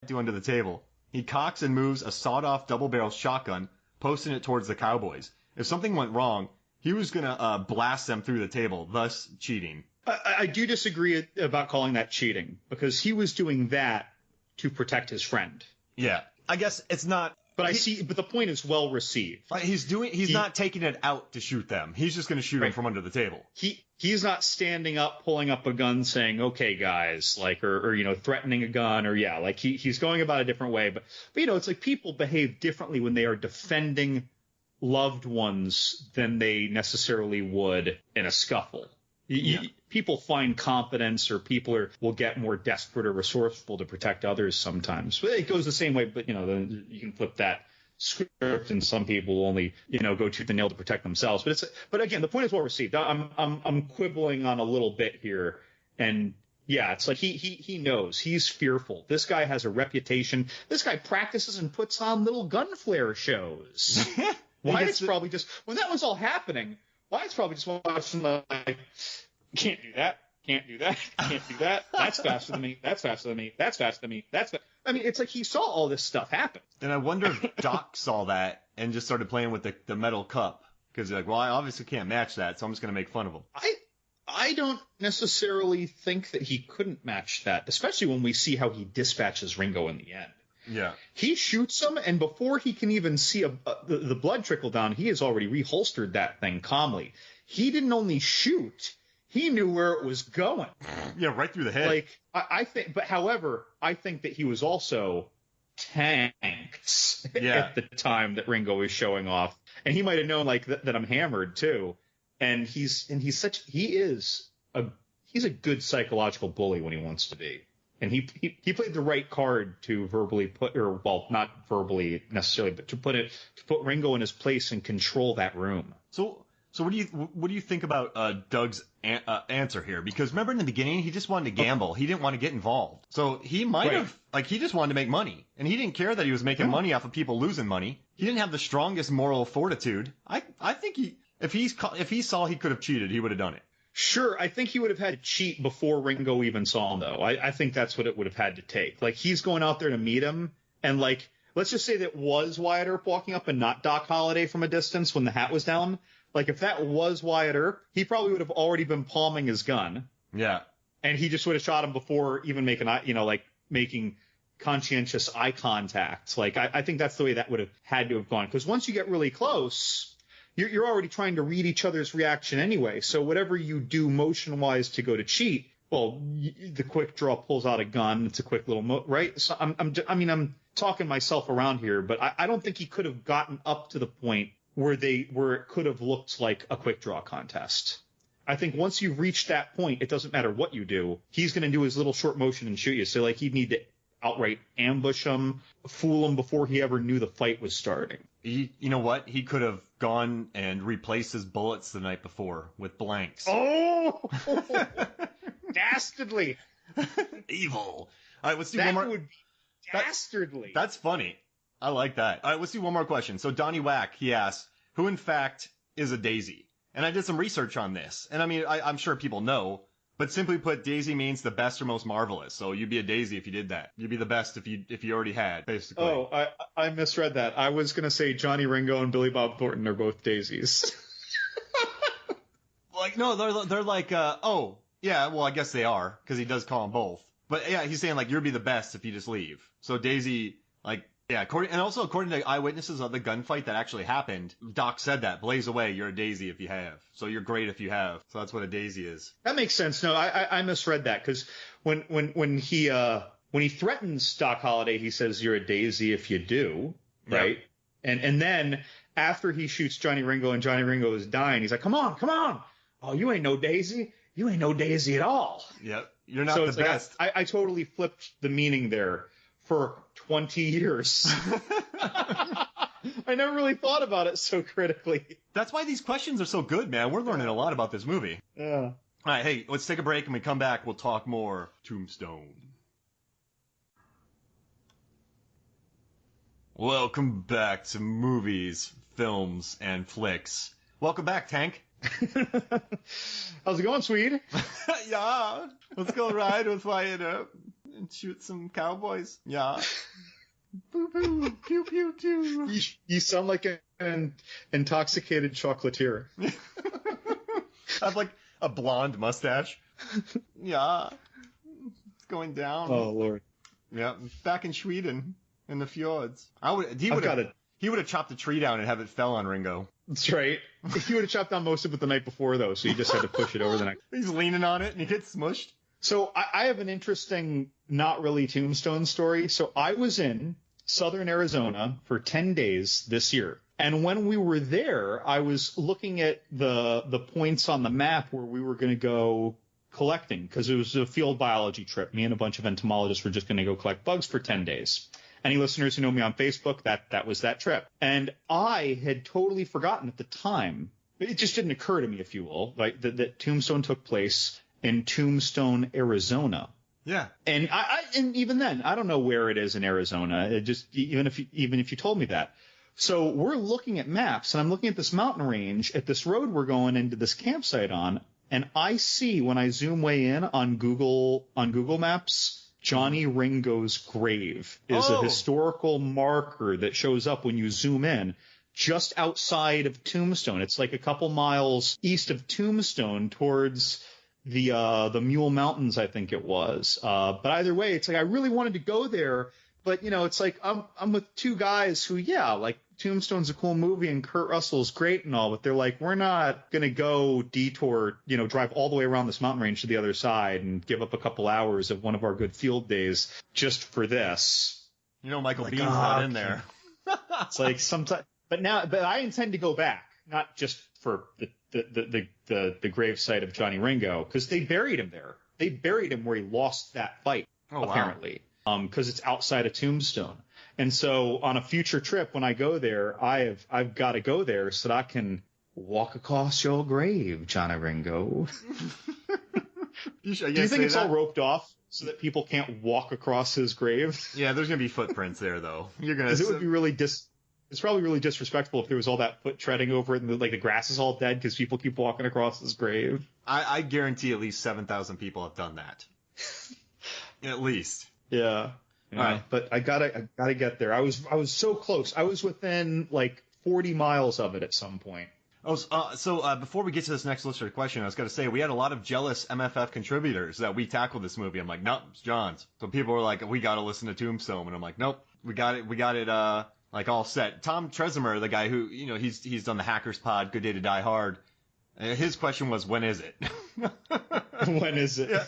do under the table. He cocks and moves a sawed-off double-barrel shotgun, posting it towards the Cowboys. If something went wrong, he was going to blast them through the table, thus cheating. I do disagree about calling that cheating, because he was doing that to protect his friend. Yeah. I guess it's not... But but the point is well received. He's not taking it out to shoot them. He's just going to shoot them from under the table. He's not standing up, pulling up a gun, saying, "Okay, guys," like, or threatening a gun, or he's going about a different way. But it's like people behave differently when they are defending loved ones than they necessarily would in a scuffle. People find confidence, or people will get more desperate or resourceful to protect others sometimes. But it goes the same way, but then you can flip that script, and some people will only go tooth and nail to protect themselves. But again, the point is well received. I'm quibbling on a little bit here, and yeah, it's like he knows, he's fearful. This guy has a reputation. This guy practices and puts on little gun flare shows. Wyatt's probably just, when that was all happening, Wyatt's probably just watching like, can't do that, can't do that, can't do that. That's faster than me. That's faster than me. That's faster than me. I mean, it's like he saw all this stuff happen. And I wonder if Doc saw that and just started playing with the metal cup, because he's like, well, I obviously can't match that, so I'm just going to make fun of him. I don't necessarily think that he couldn't match that, especially when we see how he dispatches Ringo in the end. Yeah. He shoots him, and before he can even see the blood trickle down, he has already reholstered that thing calmly. He didn't only shoot, he knew where it was going. Yeah, right through the head. Like, I think, but however, I think that he was also tanked at the time that Ringo was showing off. And he might have known, like, that I'm hammered too. And he's a good psychological bully when he wants to be. And he played the right card to verbally put, or well, not verbally necessarily, but to put Ringo in his place and control that room. So what do you think about Doug's answer here? Because remember in the beginning, he just wanted to gamble. He didn't want to get involved. So he might have, he just wanted to make money, and he didn't care that he was making money off of people losing money. He didn't have the strongest moral fortitude. I think if he saw he could have cheated, he would have done it. Sure, I think he would have had to cheat before Ringo even saw him, though. I think that's what it would have had to take. Like, he's going out there to meet him, and, like, let's just say that was Wyatt Earp walking up and not Doc Holliday from a distance when the hat was down. Like, if that was Wyatt Earp, he probably would have already been palming his gun. Yeah. And he just would have shot him before even making conscientious eye contact. Like, I think that's the way that would have had to have gone. Because once you get really close, you're already trying to read each other's reaction anyway. So whatever you do motion-wise to go to cheat, well, the quick draw pulls out a gun. It's a quick little right? So I'm talking myself around here, but I don't think he could have gotten up to the point where it could have looked like a quick draw contest. I think once you've reached that point, it doesn't matter what you do. He's going to do his little short motion and shoot you. So, like, he'd need to outright ambush him, fool him before he ever knew the fight was starting. You know what? He could have gone and replaced his bullets the night before with blanks. Oh! Dastardly. Evil. All right, let's do one more. That would be dastardly. That's funny. I like that. All right, let's do one more question. So Donnie Wack, he asked, who in fact is a daisy? And I did some research on this. And I mean, I'm sure people know, but simply put, daisy means the best or most marvelous. So you'd be a daisy if you did that. You'd be the best if you already had, basically. Oh, I misread that. I was going to say Johnny Ringo and Billy Bob Thornton are both daisies. Like, no, they're like, oh, yeah, well, I guess they are, because he does call them both. But yeah, he's saying, like, you'd be the best if you just leave. So daisy, like, yeah, according to eyewitnesses of the gunfight that actually happened, Doc said that, blaze away, you're a daisy if you have. So you're great if you have. So that's what a daisy is. That makes sense. No, I misread that, because when he threatens Doc Holliday, he says you're a daisy if you do, right? Yep. And then after he shoots Johnny Ringo and Johnny Ringo is dying, he's like, come on. Oh, you ain't no daisy. You ain't no daisy at all. Yep. You're not the best. Like I totally flipped the meaning there for 20 years. I never really thought about it so critically. That's why these questions are so good, man. We're learning a lot about this movie. Yeah. All right, hey, let's take a break, and when we come back, we'll talk more Tombstone. Welcome back to movies, films, and flicks. Welcome back, Tank. How's it going, Swede? Yeah, let's go ride with Wyatt Earp. and shoot some cowboys. Yeah. Boo boo, pew pew pew. You sound like an intoxicated chocolatier. I have like a blonde mustache. Yeah. It's going down. Oh, Lord. Yeah, back in Sweden, in the fjords. He would have chopped a tree down and have it fell on Ringo. That's right. He would have chopped down most of it the night before, though, so he just had to push it over the night. He's leaning on it and he gets smushed. So I have an interesting, not really Tombstone story. So I was in southern Arizona for 10 days this year. And when we were there, I was looking at the points on the map where we were going to go collecting, because it was a field biology trip. Me and a bunch of entomologists were just going to go collect bugs for 10 days. Any listeners who know me on Facebook, that was that trip. And I had totally forgotten at the time, it just didn't occur to me, if you will, like that Tombstone took place in Tombstone, Arizona. Yeah. And and even then, I don't know where it is in Arizona. It just, even if you told me that. So we're looking at maps, and I'm looking at this mountain range, at this road we're going into this campsite on, and I see, when I zoom way in on Google Maps, Johnny Ringo's grave is a historical marker that shows up when you zoom in just outside of Tombstone. It's like a couple miles east of Tombstone towards the Mule Mountains, I think it was. But either way, it's like I really wanted to go there, but it's like I'm with two guys who, like Tombstone's a cool movie and Kurt Russell's great and all, but they're like, we're not gonna go detour, drive all the way around this mountain range to the other side and give up a couple hours of one of our good field days just for this. Michael Bean's not in there. It's like sometimes, but I intend to go back, not just for the gravesite of Johnny Ringo, because they buried him there. They buried him where he lost that fight, apparently, because it's outside of Tombstone. And so on a future trip, when I go there, I've got to go there so that I can walk across your grave, Johnny Ringo. Do you think it's all roped off so that people can't walk across his grave? Yeah, there's gonna be footprints there, though. You're gonna. Because it would be really It's probably really disrespectful if there was all that foot treading over it and the grass is all dead because people keep walking across his grave. I guarantee at least 7,000 people have done that. At least. Yeah. All right. But I gotta get there. I was so close. I was within 40 miles of it at some point. So before we get to this next listener question, I was going to say we had a lot of jealous MFF contributors that we tackled this movie. I'm like, nope, it's John's. So people were like, we got to listen to Tombstone, and I'm like, nope, we got it, all set. Tom Tresimer, the guy who he's done the Hackers Pod, Good Day to Die Hard. His question was, when is it? When is it? Yeah.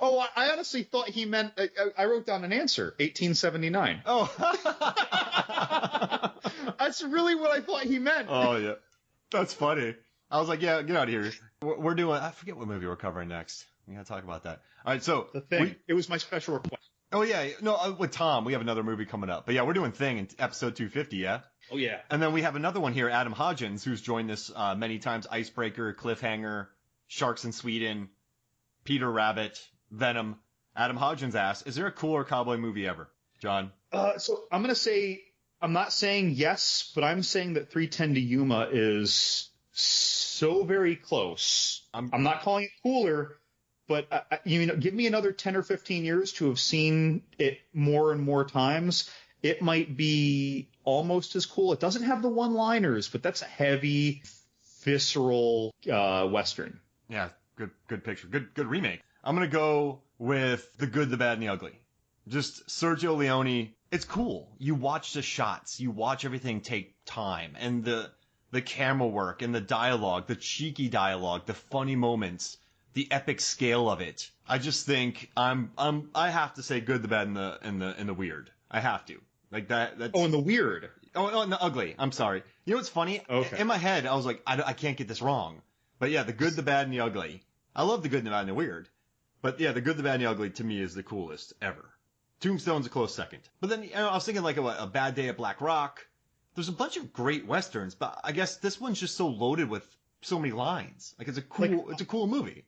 Oh, I honestly thought he meant. I wrote down an answer, 1879. Oh, that's really what I thought he meant. Oh yeah. That's funny. I was like, yeah, get out of here. We're doing, I forget what movie we're covering next. We got to talk about that. All right, so. The Thing. It was my special request. Oh, yeah. No, with Tom, we have another movie coming up. But yeah, we're doing Thing in episode 250, yeah? Oh, yeah. And then we have another one here, Adam Hodgins, who's joined us many times. Icebreaker, Cliffhanger, Sharks in Sweden, Peter Rabbit, Venom. Adam Hodgins asks, is there a cooler cowboy movie ever? John? So I'm going to say, I'm not saying yes, but I'm saying that 3:10 to Yuma is so very close. I'm not calling it cooler, but give me another 10 or 15 years to have seen it more and more times. It might be almost as cool. It doesn't have the one-liners, but that's a heavy, visceral Western. Yeah, good picture. Good remake. I'm going to go with The Good, the Bad, and the Ugly. Just Sergio Leone. It's cool. You watch the shots. You watch everything take time. And the camera work and the dialogue, the cheeky dialogue, the funny moments, the epic scale of it. I just think I have to say Good, the Bad, and the Weird. I have to. Like that. That's... Oh, and the Weird. Oh, and the Ugly. I'm sorry. You know what's funny? Okay. In my head, I was like, I can't get this wrong. But yeah, The Good, the Bad, and the Ugly. I love The Good, the Bad, and the Weird. But yeah, The Good, the Bad, and the Ugly to me is the coolest ever. Tombstone's a close second. But then I was thinking like a Bad Day at Black Rock. There's a bunch of great westerns, but I guess this one's just so loaded with so many lines. Like it's a cool movie.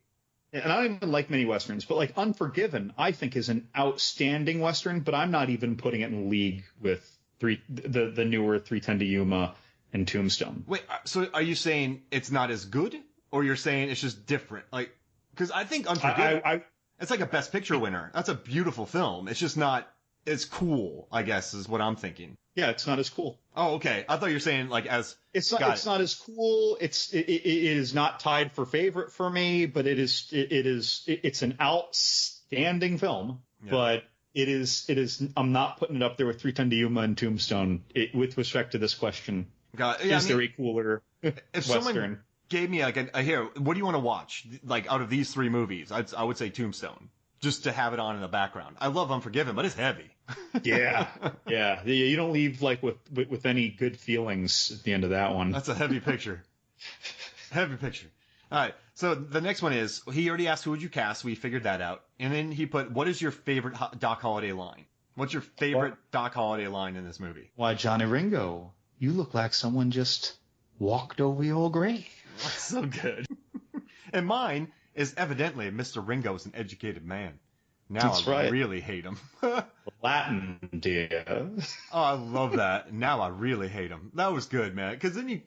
And I don't even like many westerns, but like Unforgiven, I think is an outstanding western. But I'm not even putting it in league with the newer 3:10 to Yuma and Tombstone. Wait, so are you saying it's not as good, or you're saying it's just different? Like, because I think Unforgiven. It's like a Best Picture winner. That's a beautiful film. It's just not as cool, I guess, is what I'm thinking. Yeah, it's not as cool. Oh, okay. I thought you were saying like as it's not as cool. It is not tied for favorite for me, but it's an outstanding film. Yeah. But it is. I'm not putting it up there with 3:10 to Yuma and Tombstone with respect to this question. There a cooler if Western? Someone gave me like here, what do you want to watch? Like out of these three movies, I would say Tombstone, just to have it on in the background. I love Unforgiven, but it's heavy. Yeah. You don't leave like with any good feelings at the end of that one. That's a heavy picture. Heavy picture. All right. So the next one is, he already asked who would you cast. We figured that out. And then he put, what is your favorite Doc Holliday line? What's your favorite Doc Holliday line in this movie? Why, Johnny Ringo, you look like someone just walked over your grave. That's so good. And mine is evidently Mr. Ringo is an educated man. Now I really hate him. Latin, dear. Oh, I love that. Now I really hate him. That was good, man. Because then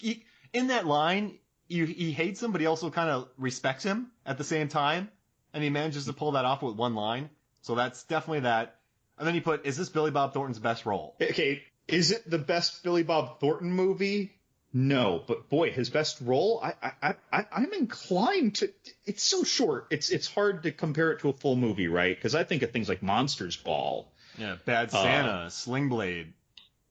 in that line, he hates him, but he also kind of respects him at the same time. And he manages to pull that off with one line. So that's definitely that. And then he put, is this Billy Bob Thornton's best role? Okay, is it the best Billy Bob Thornton movie? No, but boy, his best role, I'm inclined to. It's so short. It's hard to compare it to a full movie, right? Because I think of things like Monsters Ball. Yeah, Bad Santa, Sling Blade.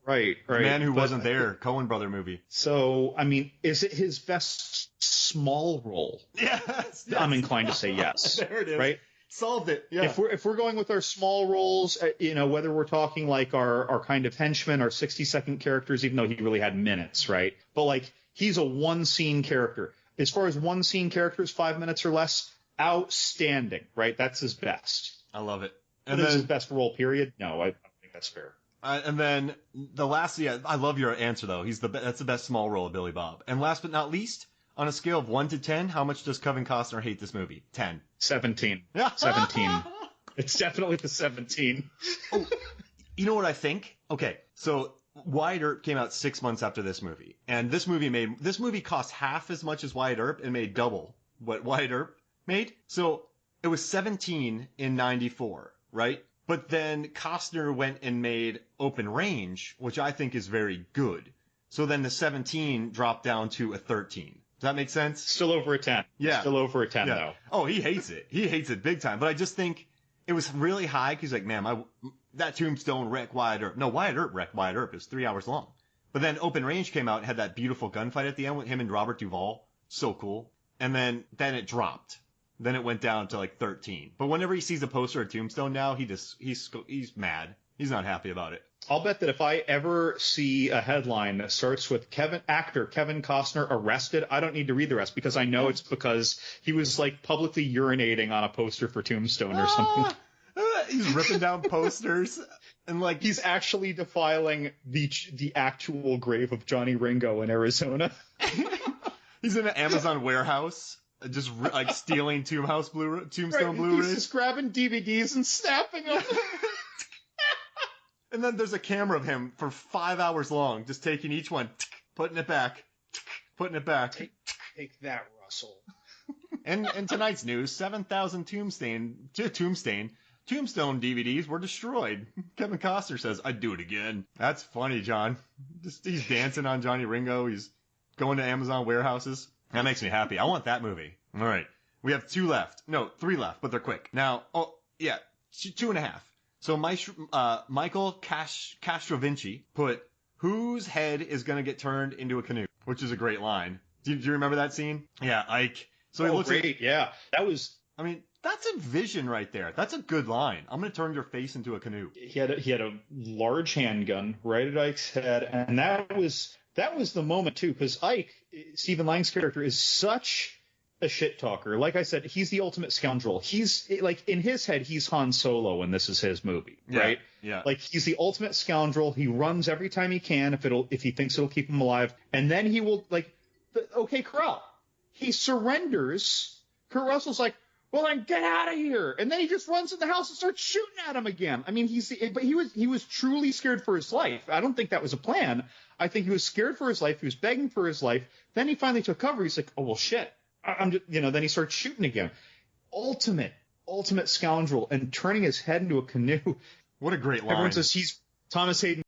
Right. The Man Who Wasn't There, Coen Brother movie. So, I mean, is it his best small role? Yes. I'm inclined to say yes. There it is. Right? Solved it. Yeah. If we're going with our small roles, whether we're talking like our kind of henchmen, our 60-second characters, even though he really had minutes, right? But like he's a one scene character. As far as one scene characters, 5 minutes or less, outstanding, right? That's his best. I love it. And then his best role, period. No, I don't think that's fair. And then the last, I love your answer though. That's the best small role of Billy Bob. And last but not least, on a scale of 1 to 10, how much does Kevin Costner hate this movie? 10. 17. 17. It's definitely the 17. Oh, you know what I think? Okay, so Wyatt Earp came out 6 months after this movie, and this movie cost half as much as Wyatt Earp and made double what Wyatt Earp made. So it was 17 in 94, right? But then Costner went and made Open Range, which I think is very good. So then the 17 dropped down to a 13. Does that make sense? Still over a 10. Yeah. Still over a 10, though. Oh, he hates it. He hates it big time. But I just think it was really high because he's like, man, that Tombstone wrecked Wyatt Earp. No, Wyatt Earp wrecked Wyatt Earp. It was 3 hours long. But then Open Range came out and had that beautiful gunfight at the end with him and Robert Duvall. So cool. And then it dropped. Then it went down to like 13. But whenever he sees a poster of Tombstone now, he's mad. He's not happy about it. I'll bet that if I ever see a headline that starts with actor Kevin Costner arrested, I don't need to read the rest because I know it's because he was like publicly urinating on a poster for Tombstone or something. He's ripping down posters and like he's actually defiling the actual grave of Johnny Ringo in Arizona. He's in an Amazon warehouse. Just like stealing Tombstone Blu-rays. He's just grabbing DVDs and snapping them. And then there's a camera of him for 5 hours long, just taking each one, putting it back, putting it back. Take that, Russell. And tonight's news, 7,000 Tombstone DVDs were destroyed. Kevin Costner says, I'd do it again. That's funny, John. He's dancing on Johnny Ringo. He's going to Amazon warehouses. That makes me happy. I want that movie. All right. We have 2 left. No, 3 left, but they're quick. Now, 2.5. So Michael Castrovinci put, whose head is going to get turned into a canoe? Which is a great line. Do you remember that scene? Yeah, Ike. So he looks great. Yeah, that was... I mean, that's a vision right there. That's a good line. I'm going to turn your face into a canoe. He had a large handgun right at Ike's head, and that was the moment, too, because Ike, Stephen Lang's character, is such a shit talker. Like I said, he's the ultimate scoundrel. He's like in his head, he's Han Solo, and this is his movie, right? Yeah. Like he's the ultimate scoundrel. He runs every time he can if he thinks it'll keep him alive, and then he will okay, Carell. He surrenders. Kurt Russell's like, well, then get out of here, and then he just runs in the house and starts shooting at him again. I mean, he was truly scared for his life. I don't think that was a plan. I think he was scared for his life. He was begging for his life. Then he finally took cover. He's like, oh well, shit. I'm just, then he starts shooting again. Ultimate ultimate scoundrel and turning his head into a canoe. What a great line. Everyone says he's Thomas Hayden